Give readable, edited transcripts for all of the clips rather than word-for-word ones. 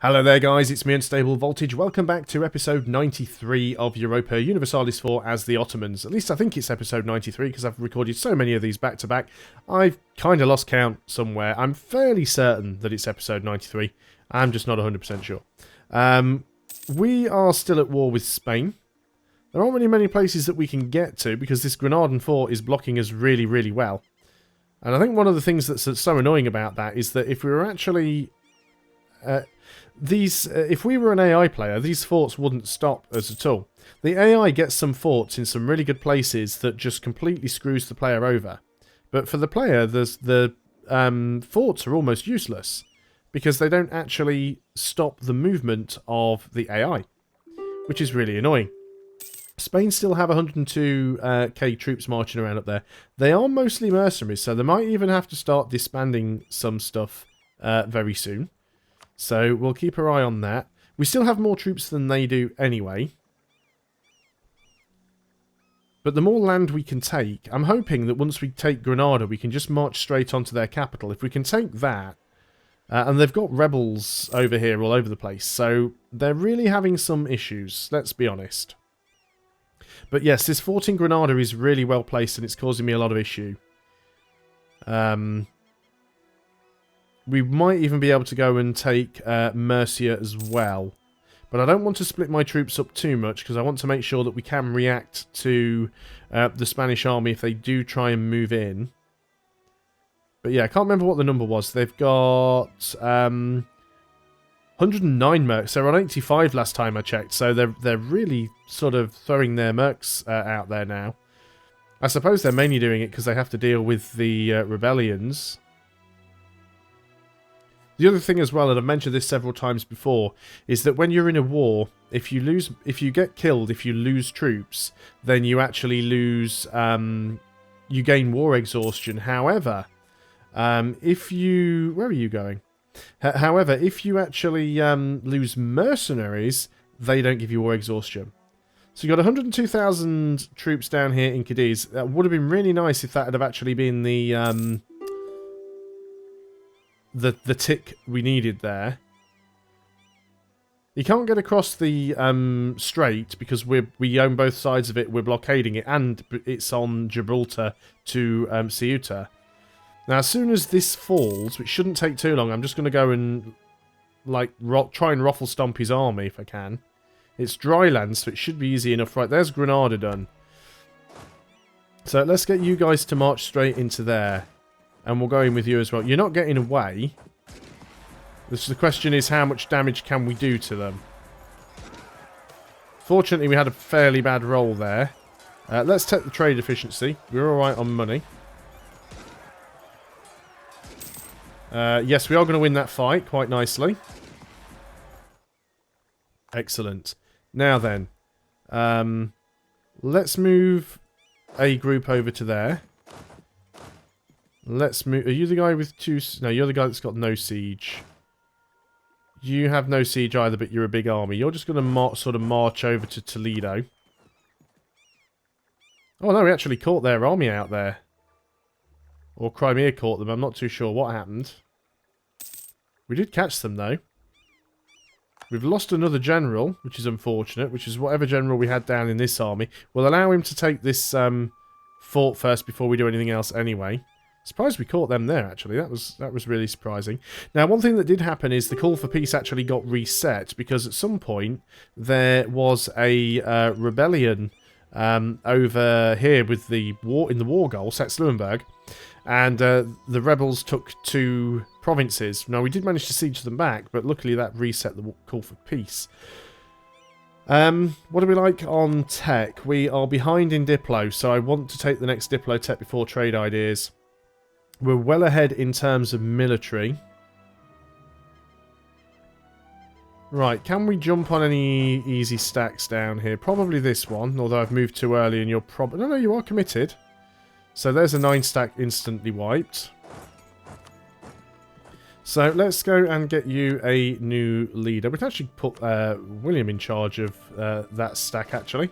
Hello there guys, it's me Unstable Voltage. Welcome back to episode 93 of Europa Universalis 4 as the Ottomans. At least I think it's episode 93 because I've recorded so many of these back to back. I've kind of lost count somewhere. I'm fairly certain that it's episode 93. I'm just not 100% sure. We are still at war with Spain. There aren't really many places that we can get to because this Granadan fort is blocking us really, really well. And I think one of the things that's so annoying about that is that if we were actually... if we were an AI player, these forts wouldn't stop us at all. The AI gets some forts in some really good places that just completely screws the player over. But for the player, the forts are almost useless because they don't actually stop the movement of the AI, which is really annoying. Spain still have 102k troops marching around up there. They are mostly mercenaries, so they might even have to start disbanding some stuff very soon. So we'll keep our eye on that. We still have more troops than they do anyway. But the more land we can take, I'm hoping that once we take Granada, we can just march straight onto their capital. If we can take that, and they've got rebels over here all over the place, so they're really having some issues, let's be honest. But yes, this fort in Granada is really well placed and it's causing me a lot of issue. We might even be able to go and take Murcia as well. But I don't want to split my troops up too much because I want to make sure that we can react to the Spanish army if they do try and move in. But yeah, I can't remember what the number was. They've got 109 mercs. They were on 85 last time I checked. So they're really sort of throwing their mercs out there now. I suppose they're mainly doing it because they have to deal with the rebellions. The other thing as well, and I've mentioned this several times before, is that when you're in a war, if you get killed, if you lose troops, then you actually lose, you gain war exhaustion. However, where are you going? However, if you actually lose mercenaries, they don't give you war exhaustion. So you got 102,000 troops down here in Cadiz. That would have been really nice if that had have actually been the tick we needed there. You can't get across the strait because we own both sides of it. We're blockading it, and it's on Gibraltar to Ceuta. Now, as soon as this falls, which shouldn't take too long, I'm just going to go and try and ruffle stomp his army if I can. It's dry land, so it should be easy enough. Right, there's Granada done. So let's get you guys to march straight into there. And we'll go in with you as well. You're not getting away. The question is, how much damage can we do to them? Fortunately, we had a fairly bad roll there. Let's take the trade efficiency. We're alright on money. Yes, we are going to win that fight quite nicely. Excellent. Now then. Let's move a group over to there. Let's move... Are you the guy with two... No, you're the guy that's got no siege. You have no siege either, but you're a big army. You're just going to sort of march over to Toledo. Oh, no, we actually caught their army out there. Or Crimea caught them. I'm not too sure what happened. We did catch them, though. We've lost another general, which is unfortunate, which is whatever general we had down in this army. We'll allow him to take this fort first before we do anything else anyway. Surprised we caught them there, actually. That was really surprising. Now, one thing that did happen is the call for peace actually got reset because at some point there was a rebellion over here with the war goal, Saxe-Lauenburg, and the rebels took 2 provinces. Now, we did manage to siege them back, but luckily that reset the call for peace. What do we like on tech? We are behind in Diplo, so I want to take the next Diplo tech before trade ideas. We're well ahead in terms of military. Right, can we jump on any easy stacks down here? Probably this one, although I've moved too early and you're probably... No, you are committed. So there's a 9 stack instantly wiped. So let's go and get you a new leader. We can actually put William in charge of that stack, actually.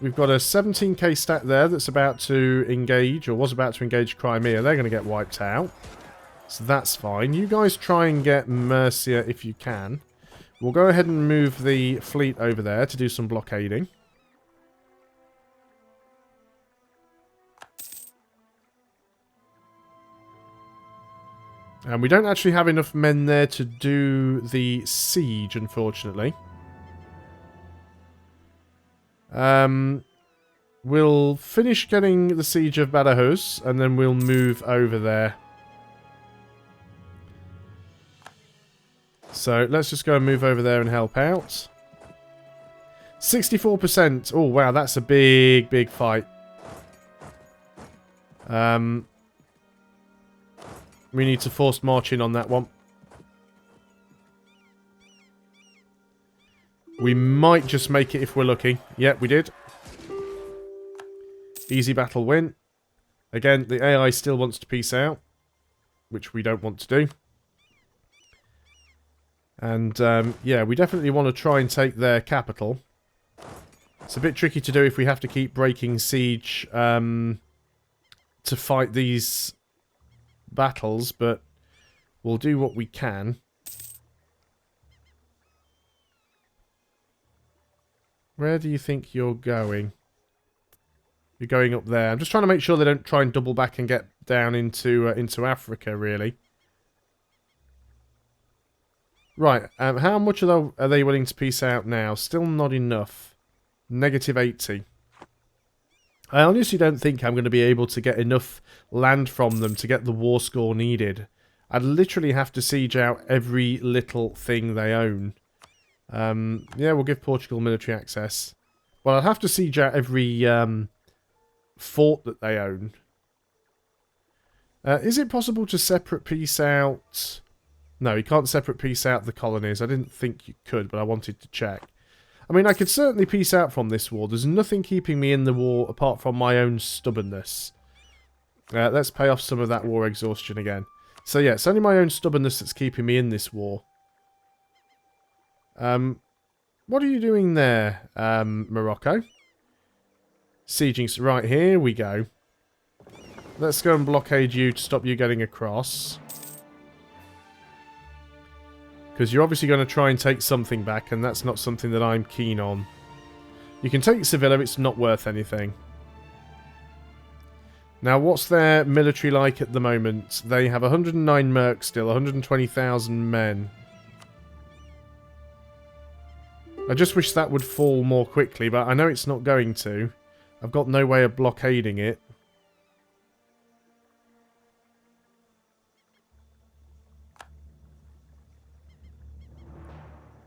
We've got a 17k stack there that's about to engage, or was about to engage Crimea. They're going to get wiped out. So that's fine. You guys try and get Mercia if you can. We'll go ahead and move the fleet over there to do some blockading. And we don't actually have enough men there to do the siege, unfortunately. We'll finish getting the siege of Badajoz, and then we'll move over there. So let's just go and move over there and help out. 64%. Oh, wow, that's a big, big fight. We need to force march in on that one. We might just make it if we're lucky. Yep, we did. Easy battle win. Again, the AI still wants to peace out, which we don't want to do. And, yeah, we definitely want to try and take their capital. It's a bit tricky to do if we have to keep breaking siege to fight these battles, but we'll do what we can. Where do you think you're going? You're going up there. I'm just trying to make sure they don't try and double back and get down into Africa, really. Right, how much are they willing to peace out now? Still not enough. -80. I honestly don't think I'm going to be able to get enough land from them to get the war score needed. I'd literally have to siege out every little thing they own. Yeah, we'll give Portugal military access. Well, I'd have to siege out every fort that they own. Is it possible to separate peace out? No, you can't separate peace out the colonies. I didn't think you could, but I wanted to check. I mean, I could certainly peace out from this war. There's nothing keeping me in the war apart from my own stubbornness. Let's pay off some of that war exhaustion again. So yeah, it's only my own stubbornness that's keeping me in this war. What are you doing there, Morocco? Sieging, right, here we go. Let's go and blockade you to stop you getting across. Because you're obviously going to try and take something back, and that's not something that I'm keen on. You can take Sevilla, it's not worth anything. Now, what's their military like at the moment? They have 109 mercs still, 120,000 men. I just wish that would fall more quickly, but I know it's not going to. I've got no way of blockading it.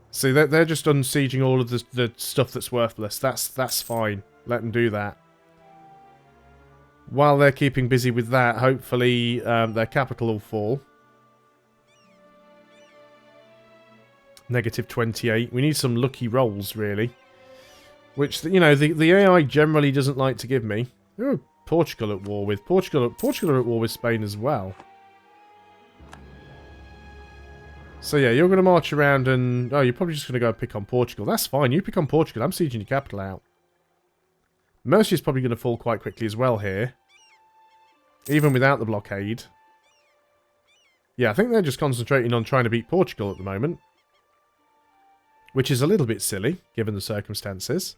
See, they're just unsieging all of the stuff that's worthless. That's fine. Let them do that. While they're keeping busy with that, hopefully their capital will fall. -28. We need some lucky rolls, really. Which, you know, the AI generally doesn't like to give me. Oh, Portugal at war with. Portugal are at war with Spain as well. So yeah, you're going to march around and... Oh, you're probably just going to go pick on Portugal. That's fine. You pick on Portugal. I'm sieging your capital out. Mercia's probably going to fall quite quickly as well here. Even without the blockade. Yeah, I think they're just concentrating on trying to beat Portugal at the moment. Which is a little bit silly, given the circumstances.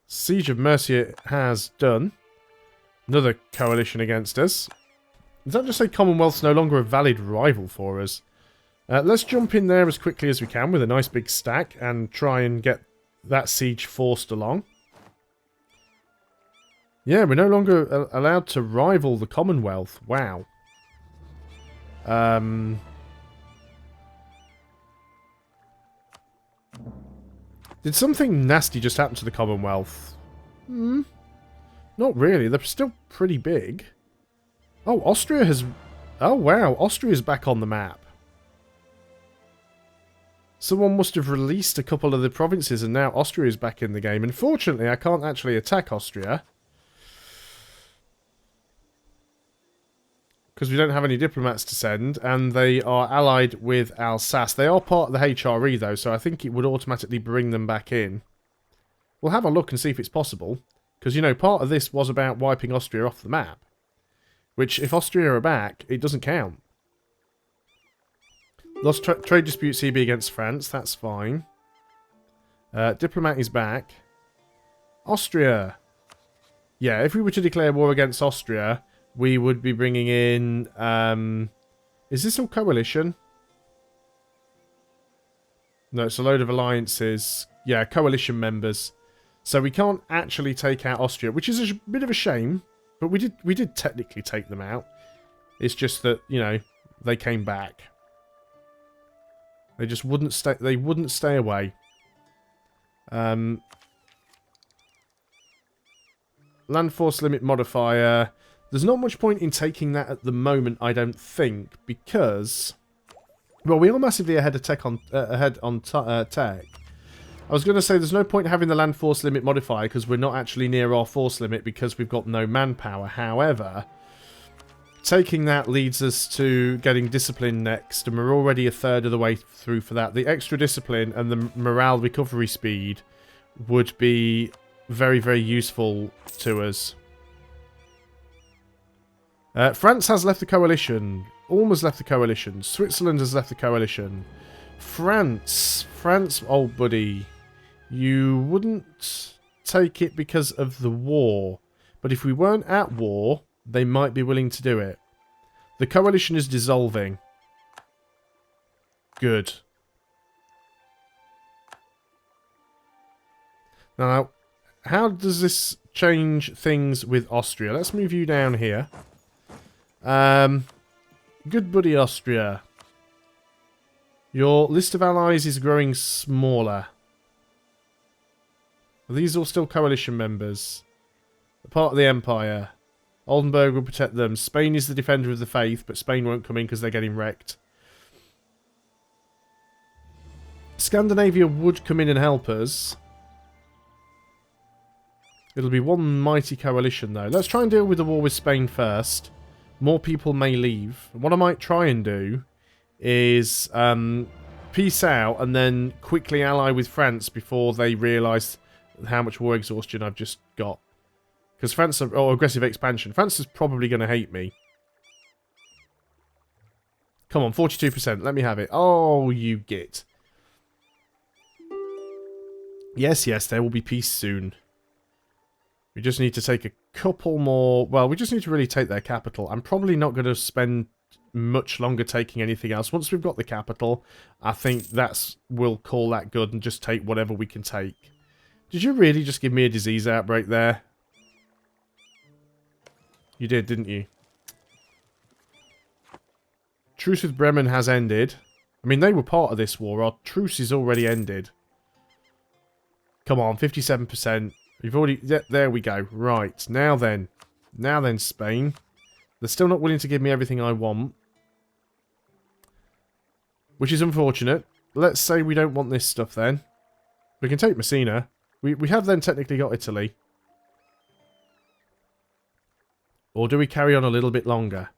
Siege of Mercia has done. Another coalition against us. Does that just say Commonwealth's no longer a valid rival for us? Let's jump in there as quickly as we can with a nice big stack and try and get that siege forced along. Yeah, we're no longer allowed to rival the Commonwealth. Wow. Did something nasty just happen to the Commonwealth? Not really. They're still pretty big. Oh, Austria has... Oh, wow. Austria's back on the map. Someone must have released a couple of the provinces and now Austria is back in the game. Unfortunately, I can't actually attack Austria. Because we don't have any diplomats to send, and they are allied with Alsace. They are part of the HRE, though, so I think it would automatically bring them back in. We'll have a look and see if it's possible. Because, you know, part of this was about wiping Austria off the map. Which, if Austria are back, it doesn't count. Lost trade dispute CB against France. That's fine. Diplomat is back. Austria. Yeah, if we were to declare war against Austria, we would be bringing in... is this all coalition? No, it's a load of alliances. Yeah, coalition members. So we can't actually take out Austria, which is a bit of a shame. But we did technically take them out. It's just that, you know, they came back. They just wouldn't stay. They wouldn't stay away. Land force limit modifier. There's not much point in taking that at the moment, I don't think, because, well, we are massively ahead of tech on tech. I was going to say there's no point having the land force limit modifier because we're not actually near our force limit because we've got no manpower. However, taking that leads us to getting discipline next, and we're already a third of the way through for that. The extra discipline and the morale recovery speed would be very, very useful to us. France has left the coalition. Ulm has left the coalition. Switzerland has left the coalition. France, oh buddy, you wouldn't take it because of the war. But if we weren't at war, they might be willing to do it. The coalition is dissolving. Good. Now, how does this change things with Austria? Let's move you down here. Good buddy Austria. Your list of allies is growing smaller. Are these all still coalition members? A part of the empire. Oldenburg will protect them. Spain is the defender of the faith, but Spain won't come in because they're getting wrecked. Scandinavia would come in and help us. It'll be one mighty coalition, though. Let's try and deal with the war with Spain first. More people may leave. What I might try and do is peace out and then quickly ally with France before they realise how much war exhaustion I've just got. Because France, or aggressive expansion. France is probably going to hate me. Come on, 42%. Let me have it. Oh, you git. Yes, yes, there will be peace soon. We just need to take a couple more... Well, we just need to really take their capital. I'm probably not going to spend much longer taking anything else. Once we've got the capital, I think we'll call that good and just take whatever we can take. Did you really just give me a disease outbreak there? You did, didn't you? Truce with Bremen has ended. I mean, they were part of this war. Our truce is already ended. Come on, 57%. You've already... There we go. Right. Now then. Now then, Spain. They're still not willing to give me everything I want. Which is unfortunate. Let's say we don't want this stuff then. We can take Messina. We have then technically got Italy. Or do we carry on a little bit longer?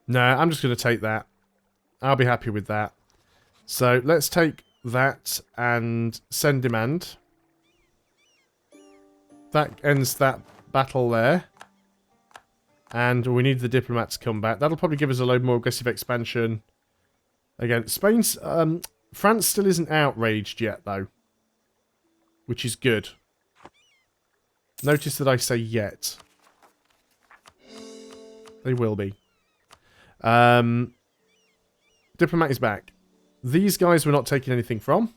No, I'm just going to take that. I'll be happy with that. So let's take that and send demand. That ends that battle there. And we need the diplomat to come back. That'll probably give us a load more aggressive expansion. Again, Spain's... France still isn't outraged yet, though. Which is good. Notice that I say yet. They will be. Diplomat is back. These guys we're not taking anything from.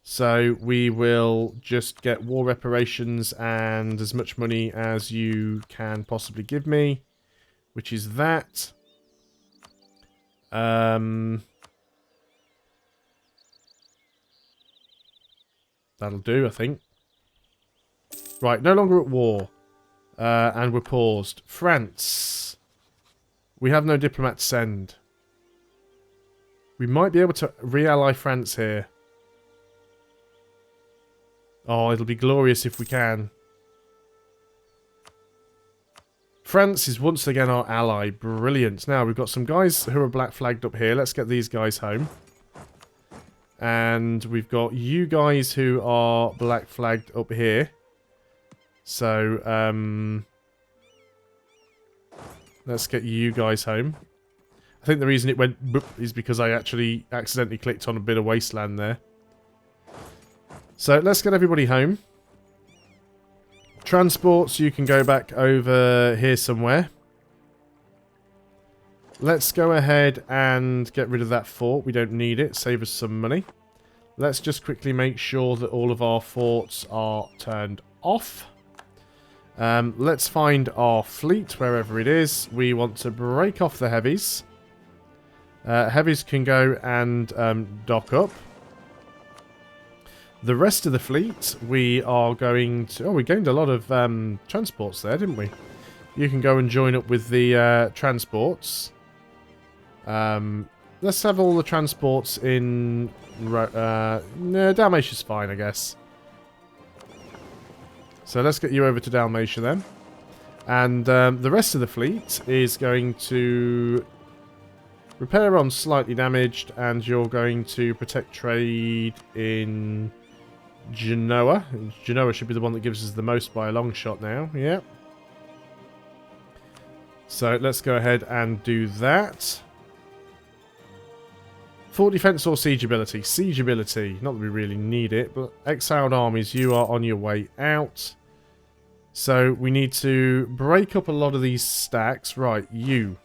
So we will just get war reparations and as much money as you can possibly give me. Which is that. That'll do, I think. Right, no longer at war. And we're paused. France. We have no diplomat to send. We might be able to re-ally France here. Oh, it'll be glorious if we can. France is once again our ally. Brilliant. Now, we've got some guys who are black flagged up here. Let's get these guys home. And we've got you guys who are black flagged up here. So, let's get you guys home. I think the reason it went boop is because I actually accidentally clicked on a bit of wasteland there. So, let's get everybody home. Transports, you can go back over here somewhere. Let's go ahead and get rid of that fort. We don't need it. Save us some money. Let's just quickly make sure that all of our forts are turned off. Let's find our fleet, wherever it is. We want to break off the heavies. Heavies can go and dock up. The rest of the fleet, we are going to... Oh, we gained a lot of transports there, didn't we? You can go and join up with the transports. Let's have all the transports in... no, Dalmatia's fine, I guess. So let's get you over to Dalmatia then. And the rest of the fleet is going to repair on slightly damaged, and you're going to protect trade in Genoa. Genoa should be the one that gives us the most by a long shot now. Yeah. So let's go ahead and do that. Fort defense or siege ability? Siege ability. Not that we really need it, but exiled armies, you are on your way out. So we need to break up a lot of these stacks. Right, you.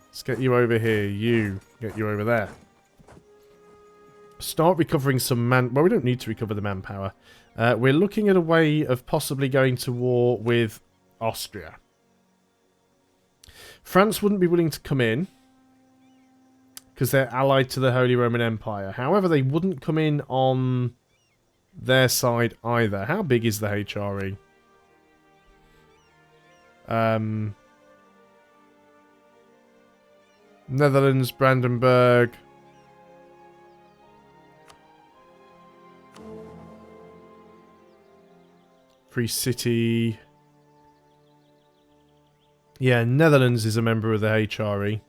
Let's get you over here. You. Get you over there. Start recovering some man... Well, we don't need to recover the manpower. We're looking at a way of possibly going to war with Austria. France wouldn't be willing to come in, because they're allied to the Holy Roman Empire. However, they wouldn't come in on their side either. How big is the HRE? Netherlands, Brandenburg. Free City. Yeah, Netherlands is a member of the HRE.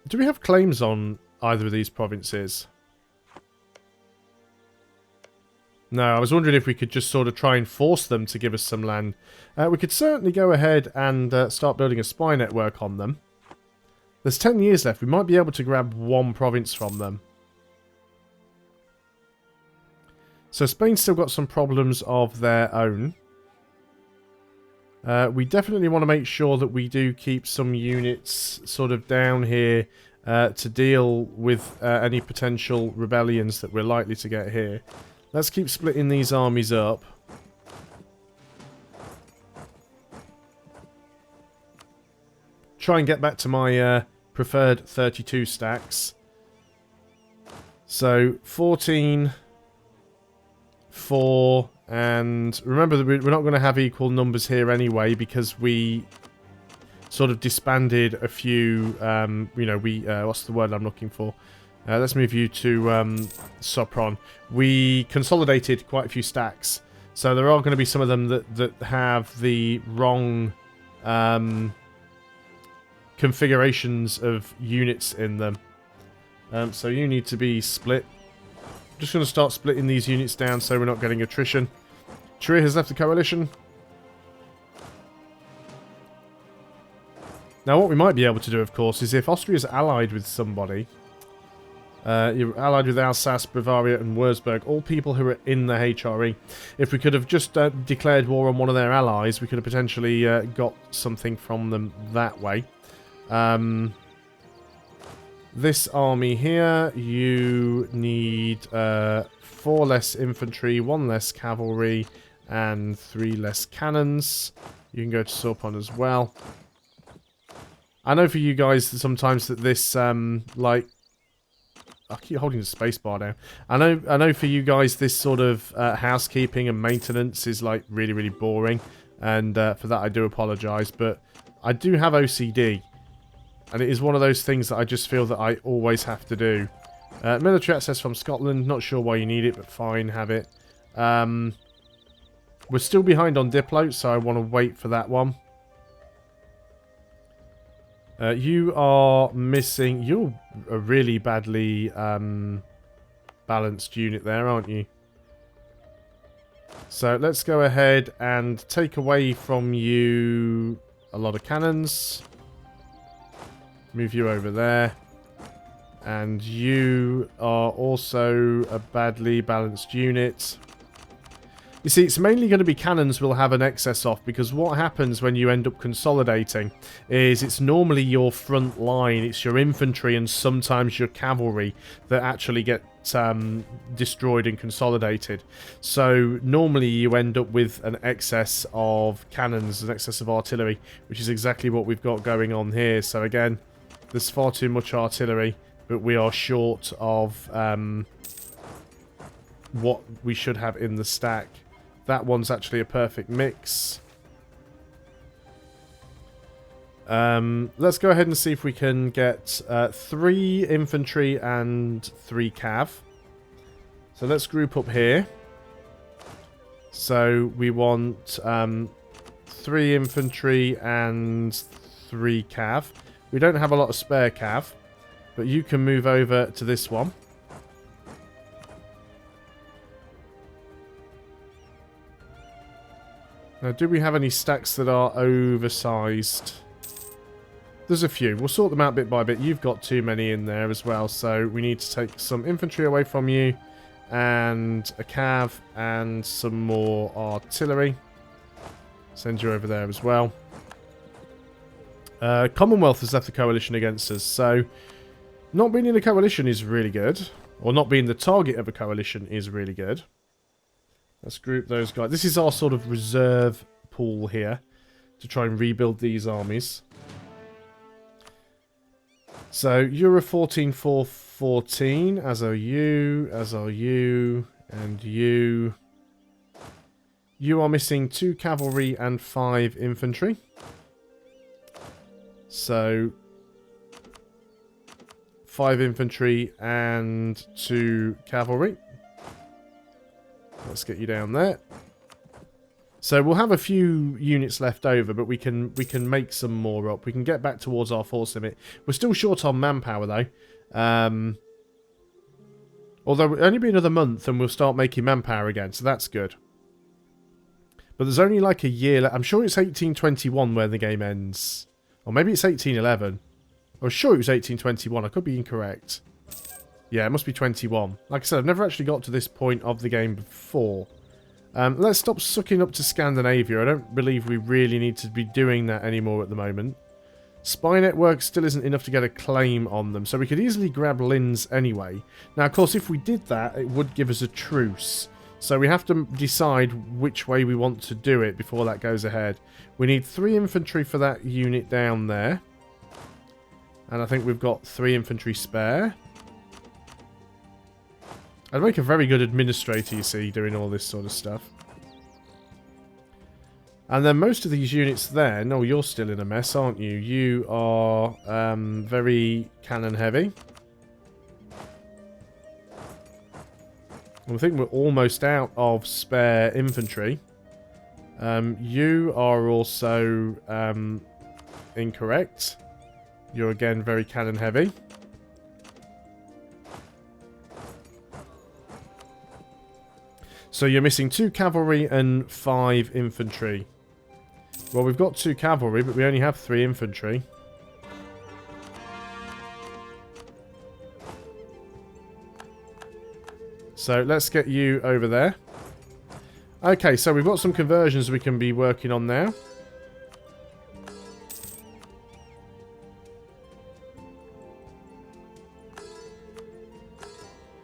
Do we have claims on either of these provinces? No, I was wondering if we could just sort of try and force them to give us some land. We could certainly go ahead and start building a spy network on them. There's 10 years left. We might be able to grab one province from them. So Spain's still got some problems of their own. We definitely want to make sure that we do keep some units sort of down here to deal with any potential rebellions that we're likely to get here. Let's keep splitting these armies up. Try and get back to my preferred 32 stacks. So 14, 4... And remember that we're not going to have equal numbers here anyway, because we sort of disbanded a few, you know, what's the word I'm looking for? Let's move you to Sopron. We consolidated quite a few stacks. So there are going to be some of them that have the wrong configurations of units in them. So you need to be split. Just going to start splitting these units down so we're not getting attrition. Trier has left the coalition. Now what we might be able to do, of course, is if Austria's allied with somebody, you're allied with Alsace, Bavaria and Würzburg, all people who are in the HRE, if we could have just declared war on one of their allies, we could have potentially got something from them that way. This army here, you need 4 less infantry, 1 less cavalry, and 3 less cannons. You can go to Sorpon as well. I know for you guys sometimes that this, like... I keep holding the spacebar down. I know for you guys this sort of housekeeping and maintenance is like really, really boring. And for that I do apologise, but I do have OCD. And it is one of those things that I just feel that I always have to do. Military access from Scotland. Not sure why you need it, but fine, have it. We're still behind on Diplo, so I want to wait for that one. You are missing... You're a really badly balanced unit there, aren't you? So let's go ahead and take away from you a lot of cannons. Move you over there. And you are also a badly balanced unit. You see, it's mainly going to be cannons we'll have an excess of, because what happens when you end up consolidating is it's normally your front line, it's your infantry and sometimes your cavalry that actually get destroyed and consolidated. So normally you end up with an excess of cannons, an excess of artillery, which is exactly what we've got going on here. So again, there's far too much artillery, but we are short of what we should have in the stack. That one's actually a perfect mix. Let's go ahead and see if we can get 3 infantry and 3 cav. So let's group up here. So we want 3 infantry and 3 cav. We don't have a lot of spare cav, but you can move over to this one. Now, do we have any stacks that are oversized? There's a few. We'll sort them out bit by bit. You've got too many in there as well, so we need to take some infantry away from you, and a cav, and some more artillery. Send you over there as well. Commonwealth has left the coalition against us, so not being in a coalition is really good. Or not being the target of a coalition is really good. Let's group those guys. This is our sort of reserve pool here to try and rebuild these armies. So, you're a 14-4-14, as are you, and you. You are missing 2 cavalry and 5 infantry. So, 5 infantry and 2 cavalry. Let's get you down there. So we'll have a few units left over, but we can make some more up. We can get back towards our force limit. We're still short on manpower though. Although it'll only be another month and we'll start making manpower again, so that's good. But there's only like a year left. I'm sure it's 1821 where the game ends. Or maybe it's 1811. I was sure it was 1821. I could be incorrect. Yeah, it must be 21. Like I said, I've never actually got to this point of the game before. Let's stop sucking up to Scandinavia. I don't believe we really need to be doing that anymore at the moment. Spy network still isn't enough to get a claim on them, so we could easily grab Linz anyway. Now, of course, if we did that, it would give us a truce. So we have to decide which way we want to do it before that goes ahead. We need 3 infantry for that unit down there. And I think we've got 3 infantry spare. I'd make a very good administrator, you see, doing all this sort of stuff. And then most of these units there... No, you're still in a mess, aren't you? You are very cannon heavy. I think we're almost out of spare infantry. You are also incorrect. You're again very cannon heavy. So you're missing 2 cavalry and 5 infantry. Well, we've got 2 cavalry, but we only have 3 infantry. So let's get you over there. Okay, so we've got some conversions we can be working on now.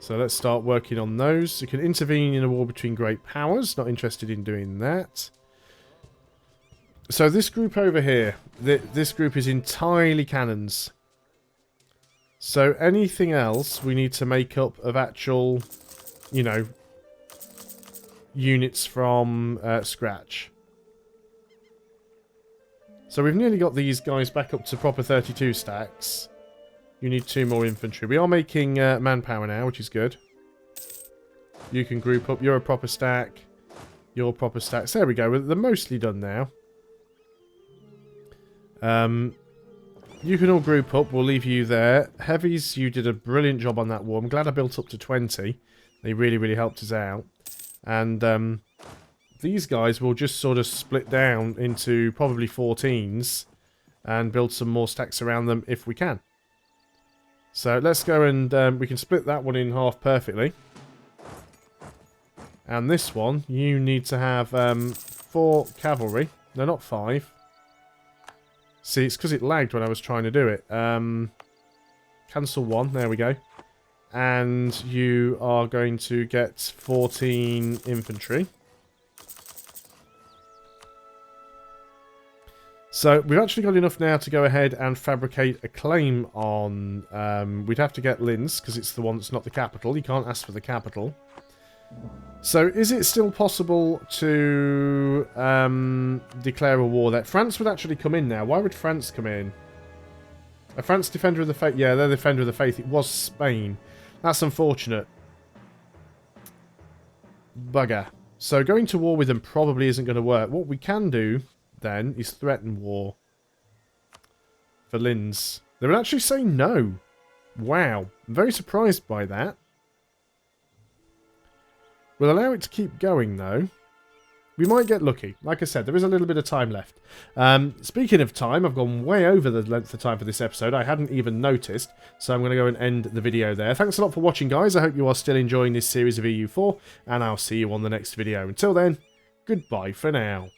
So let's start working on those. You can intervene in a war between great powers. Not interested in doing that. So this group over here, this group is entirely cannons. So anything else we need to make up of actual, you know, units from scratch. So we've nearly got these guys back up to proper 32 stacks. You need 2 more infantry. We are making manpower now, which is good. You can group up. You're a proper stack. You're proper stacks. There we go. They're mostly done now. you can all group up. We'll leave you there. Heavies, you did a brilliant job on that war. I'm glad I built up to 20. They really, really helped us out. And these guys will just sort of split down into probably 14s and build some more stacks around them if we can. So let's go and we can split that one in half perfectly. And this one, you need to have 4 cavalry. No, not 5. See, it's because it lagged when I was trying to do it. Cancel 1, there we go. And you are going to get 14 infantry. So we've actually got enough now to go ahead and fabricate a claim on... we'd have to get Linz, because it's the one that's not the capital. You can't ask for the capital. So is it still possible to declare a war there? France would actually come in now. Why would France come in? A France Defender of the Faith? Yeah, they're the Defender of the Faith. It was Spain. That's unfortunate. Bugger. So going to war with them probably isn't going to work. What we can do then is threaten war for Linz. They would actually say no. Wow. I'm very surprised by that. We'll allow it to keep going though. We might get lucky. Like I said, there is a little bit of time left. Speaking of time, I've gone way over the length of time for this episode. I hadn't even noticed. So I'm going to go and end the video there. Thanks a lot for watching, guys. I hope you are still enjoying this series of EU4. And I'll see you on the next video. Until then, goodbye for now.